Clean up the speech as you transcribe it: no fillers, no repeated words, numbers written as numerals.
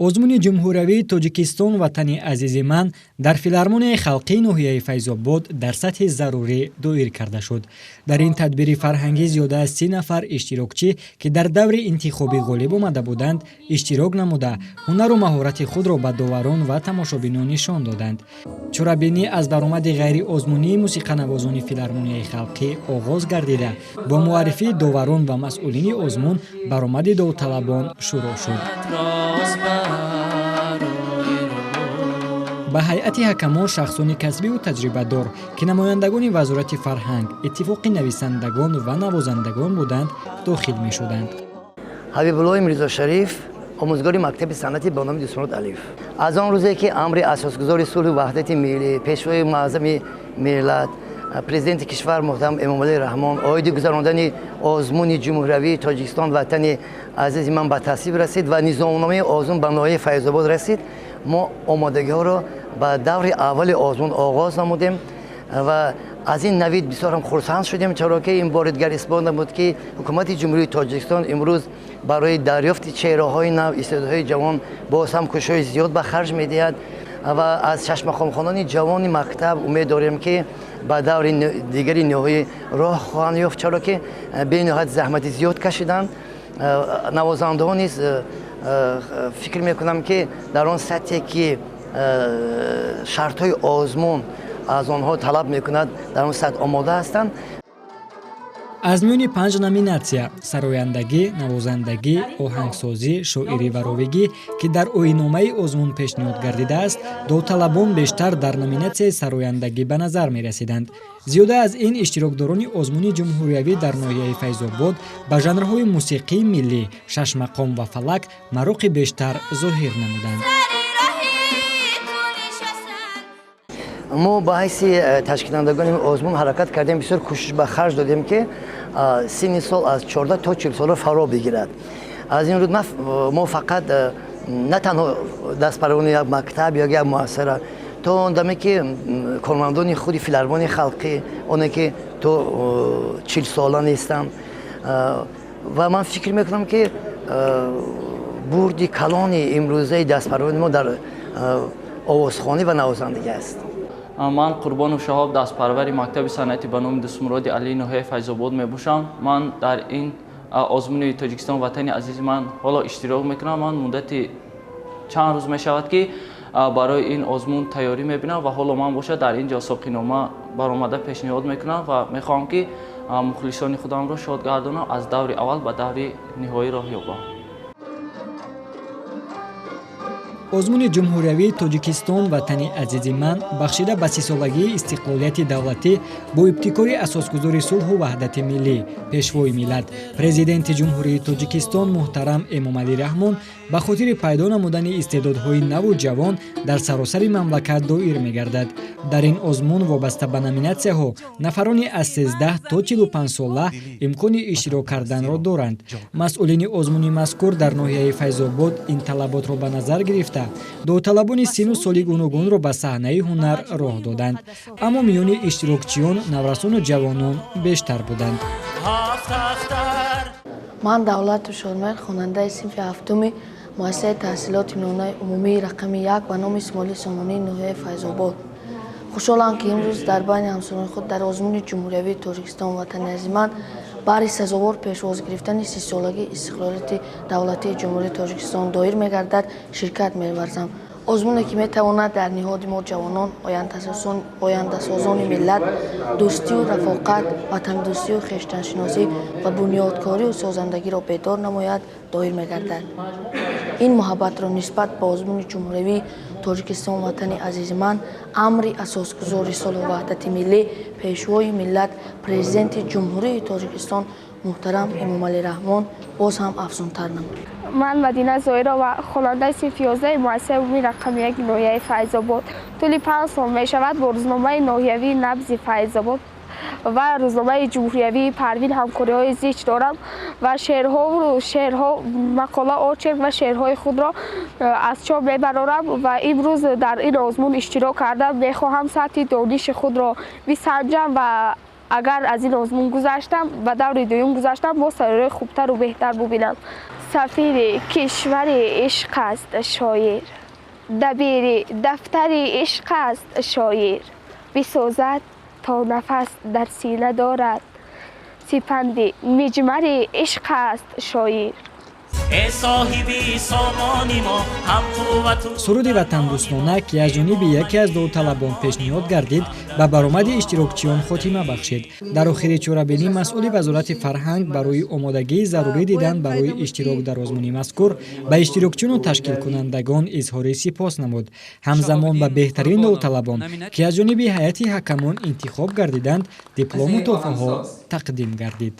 озмуни ҷумҳуриявии Тоҷикистон ватани азизи ман дар филармонияи халқии ноҳияи Файзобод дар сатҳи зарурӣ доир карда шуд. Дар ин тадбири фарҳангӣ зиёда аз 30 нафар иштирокчӣ, ки дар даври интихобӣ ғолиб омада буданд, иштирок намуда, ҳунару маҳорати худро ба доварон ва тамошобинон нишон доданд. Чорабинӣ аз баромади ғайриозмунии мусиқанавозони филармонияи халқӣ оғоз гардида, бо муаррифии доварон ва масъулини озмун баромади довталабон шурӯъ шуд. ба ҳайати ҳакамон шахсони касбиву таҷрибадор ки намояндагони вазорати фарҳанг, иттифоқи нависандагон ва навозандагон буданд, дохил мешуданд. ҳабибуллоҳ мирзошариф, омӯзгори мактаби санъати бо номи Дӯстмурод Алиф. аз он рӯзе ки амри асосгузори сулҳу ваҳдати миллӣ, пешвои муаззами миллат, президенти кишвар муҳтарам Эмомалӣ Раҳмон оиди гузарондани озмуни ҷумҳуриявии Тоҷикистон ватани азизи ман ба тасвиб расид ва низомномаи озмун ба ноҳияи Файзобод расид. мо омодагиҳоро ба даври аввали озмун оғоз намудем ва аз ин навид бисёрам хурсанд шудем, чаро ки ин боридгар исбот намуд ки ҳукумати ҷумҳурии Тоҷикистон имрӯз барои дарёфти чеҳраҳои нав, истеъдодҳои ҷавон боз ҳам кӯшишҳои зиёд ба харҷ медиҳад ва аз чашмахонхонони ҷавони мактаб умед дорем ки ба даври дигари ниҳоӣ роҳ хоҳанд ёфт, чаро ки бениҳоят заҳмати зиёд кашиданд. навозандаҳо низ фикр мекунам ки дар он сатҳе ки шартҳои озмун аз онҳо талаб мекунад, дар он сатҳ омода ҳастанд. аз миёни 5 номинатсия сарояндагӣ, навозандагӣ, оҳангсозӣ, шоирӣ ва ровигӣ ки дар оинномаи озмун пешниҳод гардидааст, довталабон бештар дар номинатсияи сарояндагӣ ба назар мерасиданд. зиёда аз ин иштирокдорони озмуни ҷумҳуриявӣ дар ноҳияи Файзобод ба жанрҳои мусиқии миллӣ, шашмақом ва фалак мароқи бештар зоҳир намуданд. мо ба ҳайси ташкилдандагони озмун ҳаракат кардем, бисёр кӯшиш ба харҷ додем ки синни сол аз 14 то 40 сола фаро бигирад. аз ин рӯ мо фақат на танҳо дастбарони як мактаб ё як муассисара, то он даме ки кормандони худи филармонияи халқӣ, оне ки то 40 сола нестанд ва ман фикр мекунам ки бурди калони имрӯзаи дастбарони мо дар овозхонӣ ва навозандагӣ аст. ман Қурбону Шаҳоб дастпарвари мактаби санъати ба номи Дӯстмуроди Алӣ ноҳияи Файзобод мебошам. ман дар ин озмуни Тоҷикистон ватани азизи ман ҳоло иштирок мекунам. ман муддати чанд рӯз мешавад ки барои ин озмун тайёрӣ мебинам ва ҳоло ман бошад дар ин ҷо соқинома баромада пешниҳод мекунам ва мехоҳам ки мухлисони худамро шод гардонам, аз даври аввал ба даври ниҳоӣ роҳ ёбам. озмуни ҷумҳуриявии Тоҷикистон ватани азизи ман бахшида ба 30-солагии истиқлолияти давлатӣ бо ибтикори асосгузори сулҳу ваҳдати миллӣ, пешвои миллат, президенти ҷумҳурии Тоҷикистон муҳтарам Эмомалӣ Раҳмон ба хотири пайдо намудани истеъдодҳои наву ҷавон дар саросари мамлакат доир мегардад. дар ин озмун вобаста ба номинатсияҳо нафарони аз 13 то 45 сола имкони иштирок карданро доранд. масъулини озмуни мазкур дар ноҳияи Файзобод ин талаботро ба назар гирифта довталабони сину соли гуногунро ба саҳнаи ҳунар роҳ доданд, аммо миёни иштирокчиён наврасону ҷавонон бештар буданд. ман Давлат Шодмер, хонандаи синфи ҳафтуми муассисаи таҳсилоти нонаи умумии рақами 1 ба номи Исмоилӣ Сомонии ноҳияи Файзобод. хушҳолам ки имрӯз дар байни ҳамсолони худ дар озмуни ҷумҳуриявии Тоҷикистон ватани азизи ман баҳри сазовор пешвоз гирифтани 30-солагии истиқлолияти давлатии ҷумҳурии Тоҷикистон доир мегардад, ширкат меварзам. озмуне ки метавонад дар ниҳоди мо ҷавонон, ояндасозони миллат, дӯстию рафоқат, ватандӯстию хештаншиносӣ ва бунёдкорию созандагиро бедор намояд, доир мегардад. ин муҳаббатро нисбат ба озмуни ҷумҳуриявии Тоҷикистон ватани азизи ман амри асосгузори сулҳу ваҳдати миллӣ, пешвои миллат, президенти ҷумҳурии Тоҷикистон муҳтарам Эмомалӣ Раҳмон боз ҳам афзунтар намуд. ман Мадина Зоирова, хонандаи синфи 11 муассисаи умумии рақами 1 ноҳияи Файзобод. тӯли 5 сол мешавад бо рӯзномаи ноҳиявии Набзи Файзобод ва рӯзномаи ҷумҳуриявии Парвин ҳамкориҳои зич дорам ва шеърҳо, мақола, очерк ва шеърҳои худро аз чоп мебарорам ва имрӯз дар ин озмун иштирок кардам. мехоҳам сатҳи дониши худро бисанҷам ва агар аз ин озмун гузаштам, ба даври дуюм гузаштам, бо сайёраи хубтару беҳтар бубинам. سفیر کشور عشق است شاعر، دبیر دفتر عشق است شاعر، بسازد تا نفس در سینه دارد، سپند مجمر عشق است شاعر. суруди ватандӯстона ки аз ҷониби яке аз довталабон пешниҳод гардид ба баромади иштирокчиён хотима бахшид. дар охири чорабинӣ масъули вазорати фарҳанг барои омодагии зарурӣ дидан барои иштирок дар озмуни мазкур ба иштирокчиону ташкилкунандагон изҳори сипос намуд. ҳамзамон ба беҳтарин довталабон ки аз ҷониби ҳайати ҳакамон интихоб гардиданд диплому тӯҳфаҳо тақдим гардид.